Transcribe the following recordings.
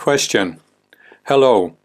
question. Hello.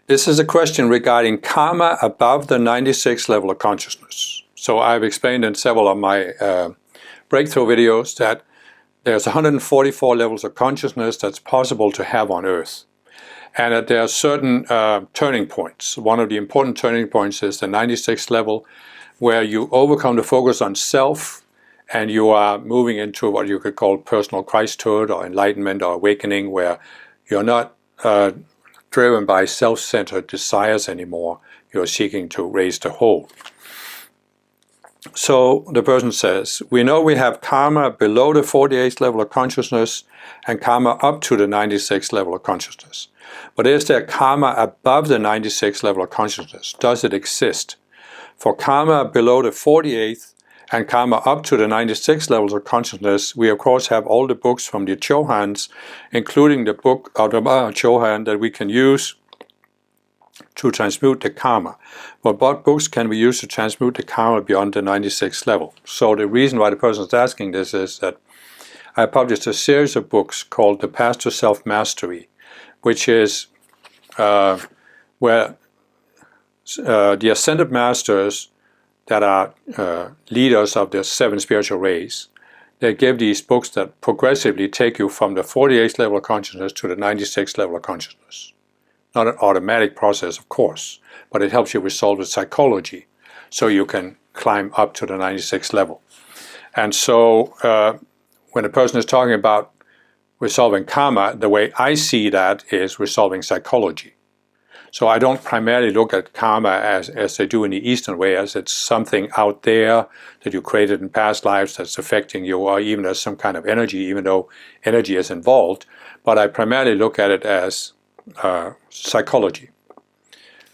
This is a question regarding karma above the 96 level of consciousness. So I've explained in several of my breakthrough videos that there's 144 levels of consciousness that's possible to have on Earth. And that there are certain turning points. One of the important turning points is the 96th level, where you overcome the focus on self and you are moving into what you could call personal Christhood or enlightenment or awakening, where you're not driven by self-centered desires anymore. You're seeking to raise the whole. So the person says, we know we have karma below the 48th level of consciousness and karma up to the 96th level of consciousness. But is there karma above the 96th level of consciousness? Does it exist? For karma below the 48th and karma up to the 96th levels of consciousness, we of course have all the books from the Chohans, including the book of the Maha Chohan that we can use to transmute the karma. But what books can we use to transmute the karma beyond the 96th level? So the reason why the person is asking this is that I published a series of books called The Path to Self-Mastery, which is where the ascended masters that are leaders of the 7 spiritual rays, they give these books that progressively take you from the 48th level of consciousness to the 96th level of consciousness. Not an automatic process, of course, but it helps you resolve the psychology so you can climb up to the 96th level. And so when a person is talking about resolving karma, the way I see that is resolving psychology. So I don't primarily look at karma as they do in the Eastern way, as it's something out there that you created in past lives that's affecting you, or even as some kind of energy, even though energy is involved. But I primarily look at it as psychology,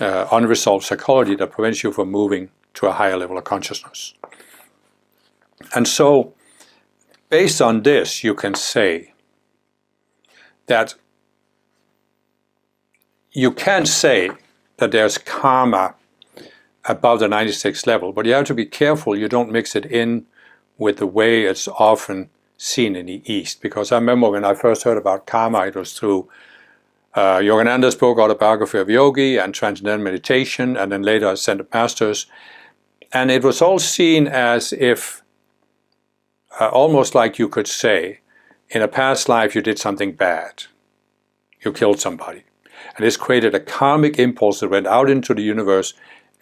unresolved psychology that prevents you from moving to a higher level of consciousness. And so, based on this, you can say that you can say that there's karma above the 96th level, but you have to be careful you don't mix it in with the way it's often seen in the East. Because I remember when I first heard about karma, it was through Yogananda's book, Autobiography of Yogi, and Transcendental Meditation, and then later Ascended Masters. And it was all seen as if, almost like you could say, in a past life you did something bad. You killed somebody. And this created a karmic impulse that went out into the universe,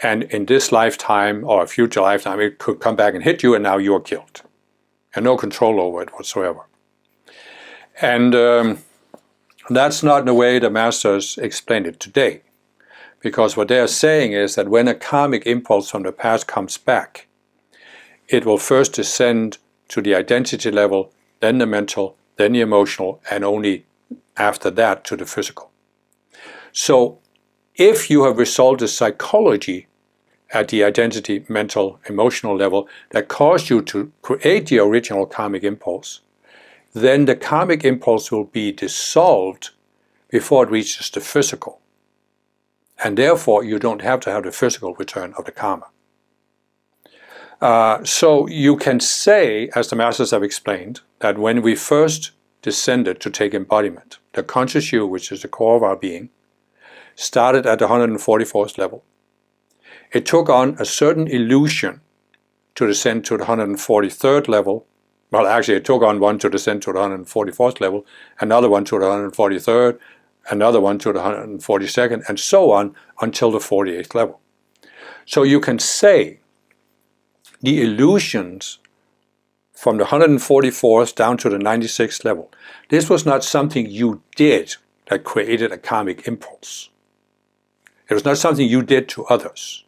and in this lifetime or a future lifetime it could come back and hit you, and now you are killed. And no control over it whatsoever. And that's not the way the masters explain it today. Because what they are saying is that when a karmic impulse from the past comes back, it will first descend to the identity level, then the mental, then the emotional, and only after that to the physical. So if you have resolved the psychology at the identity, mental, emotional level that caused you to create the original karmic impulse, then the karmic impulse will be dissolved before it reaches the physical. And therefore you don't have to have the physical return of the karma. So you can say, as the masters have explained, that when we first descended to take embodiment, the conscious you, which is the core of our being, started at the 144th level. It took on a certain illusion to descend to the 143rd level. Well, actually it took on one to descend to the 144th level, another one to the 143rd, another one to the 142nd, and so on until the 48th level. So you can say the illusions from the 144th down to the 96th level, this was not something you did that created a karmic impulse. It was not something you did to others.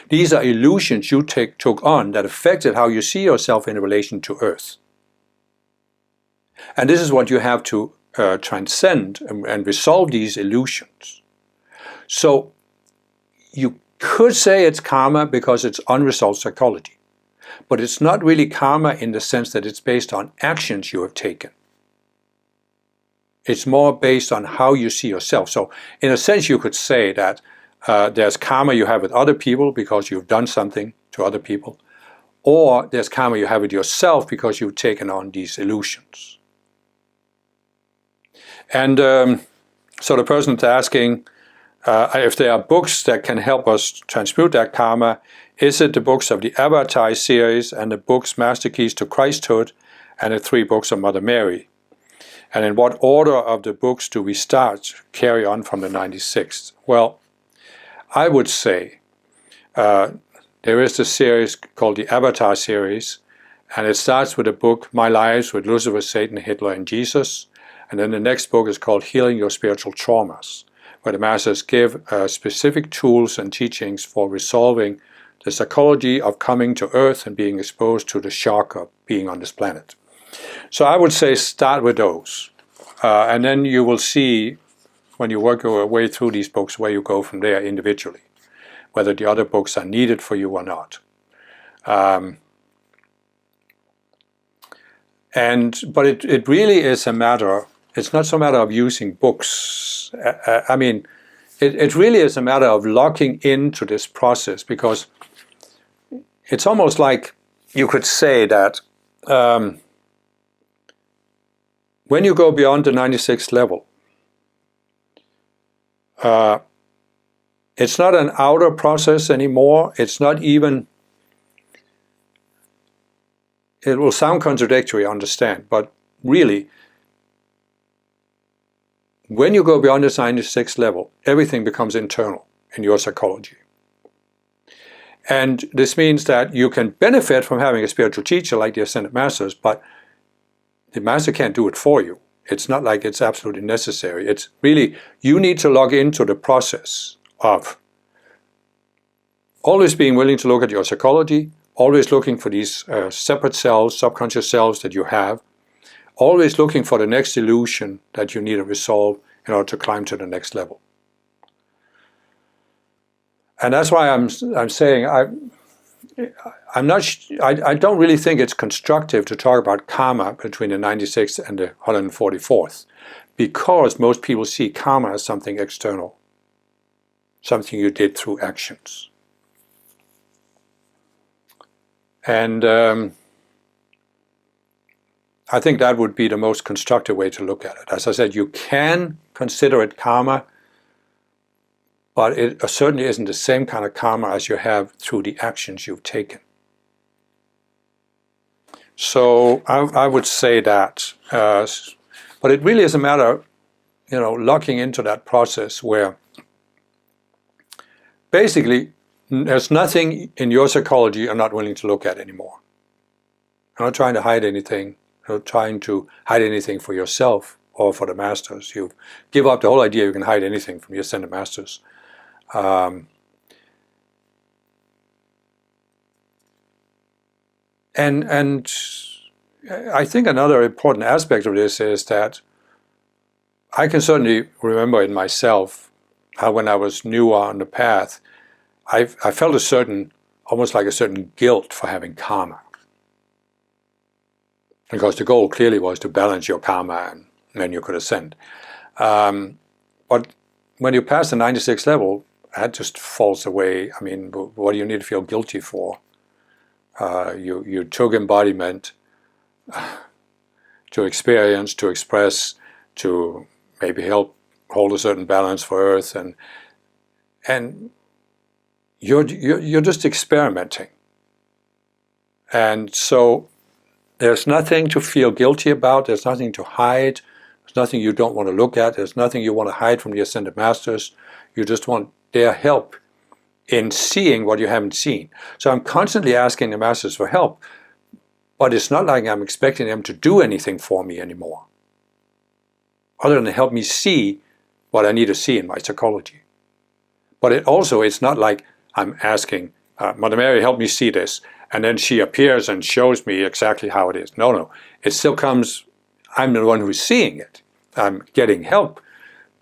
These are illusions you took on that affected how you see yourself in relation to Earth. And this is what you have to transcend and resolve these illusions. So you could say it's karma because it's unresolved psychology. But it's not really karma in the sense that it's based on actions you have taken. It's more based on how you see yourself. So in a sense you could say that there's karma you have with other people because you've done something to other people, or there's karma you have with yourself because you've taken on these illusions. And So the person is asking if there are books that can help us transmute that karma. Is it the books of the Avatar series and the books Master Keys to Christhood and the 3 books of Mother Mary? And in what order of the books do we start, carry on from the 96th? Well, I would say there is the series called the Avatar series, and it starts with the book My Lives with Lucifer, Satan, Hitler, and Jesus. And then the next book is called Healing Your Spiritual Traumas, where the Masters give specific tools and teachings for resolving the psychology of coming to Earth and being exposed to the shock of being on this planet. So I would say start with those. And then you will see, when you work your way through these books, where you go from there individually, whether the other books are needed for you or not. But it really is a matter, it's not so matter of using books. I mean, it really is a matter of locking into this process, because it's almost like you could say that when you go beyond the 96th level, it's not an outer process anymore. It's not even, it will sound contradictory, I understand, but really, when you go beyond this 96th level, everything becomes internal in your psychology. And this means that you can benefit from having a spiritual teacher like the Ascended Masters, but the Master can't do it for you. It's not like it's absolutely necessary. It's really, you need to log into the process of always being willing to look at your psychology, always looking for these separate selves, subconscious selves that you have, always looking for the next illusion that you need to resolve in order to climb to the next level. And that's why I'm saying I don't really think it's constructive to talk about karma between the 96th and the 144th, because most people see karma as something external, something you did through actions. And I think that would be the most constructive way to look at it. As I said, you can consider it karma, but it certainly isn't the same kind of karma as you have through the actions you've taken. So I would say that, but it really is a matter, locking into that process where basically there's nothing in your psychology you're not willing to look at anymore. You're not trying to hide anything. You're not trying to hide anything for yourself or for the Masters. You give up the whole idea you can hide anything from your Ascended Masters. And I think another important aspect of this is that I can certainly remember in myself how when I was newer on the path, I felt almost like a certain guilt for having karma. Because the goal clearly was to balance your karma and then you could ascend. But when you pass the 96th level, that just falls away. I mean, what do you need to feel guilty for? You took embodiment to experience, to express, to maybe help hold a certain balance for Earth, and you're just experimenting. And so there's nothing to feel guilty about. There's nothing to hide. There's nothing you don't want to look at. There's nothing you want to hide from the Ascended Masters. You just want their help in seeing what you haven't seen. So I'm constantly asking the Masters for help, but it's not like I'm expecting them to do anything for me anymore, other than help me see what I need to see in my psychology. But it's not like I'm asking, Mother Mary, help me see this, and then she appears and shows me exactly how it is. No. It still comes, I'm the one who's seeing it. I'm getting help,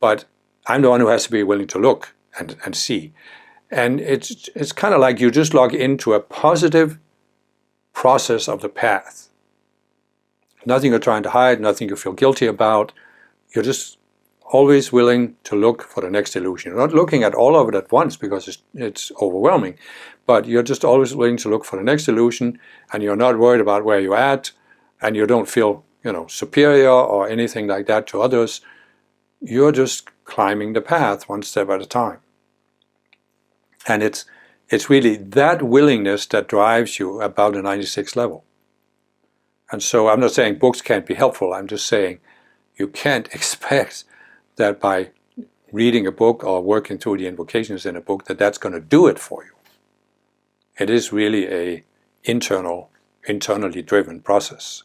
but I'm the one who has to be willing to look and see. And it's kind of like you just log into a positive process of the path. Nothing you're trying to hide, nothing you feel guilty about. You're just always willing to look for the next illusion. You're not looking at all of it at once because it's overwhelming, but you're just always willing to look for the next illusion, and you're not worried about where you're at, and you don't feel superior or anything like that to others. You're just climbing the path one step at a time. And it's really that willingness that drives you about the 96 level. And so I'm not saying books can't be helpful. I'm just saying you can't expect that by reading a book or working through the invocations in a book that's going to do it for you. It is really a internally driven process.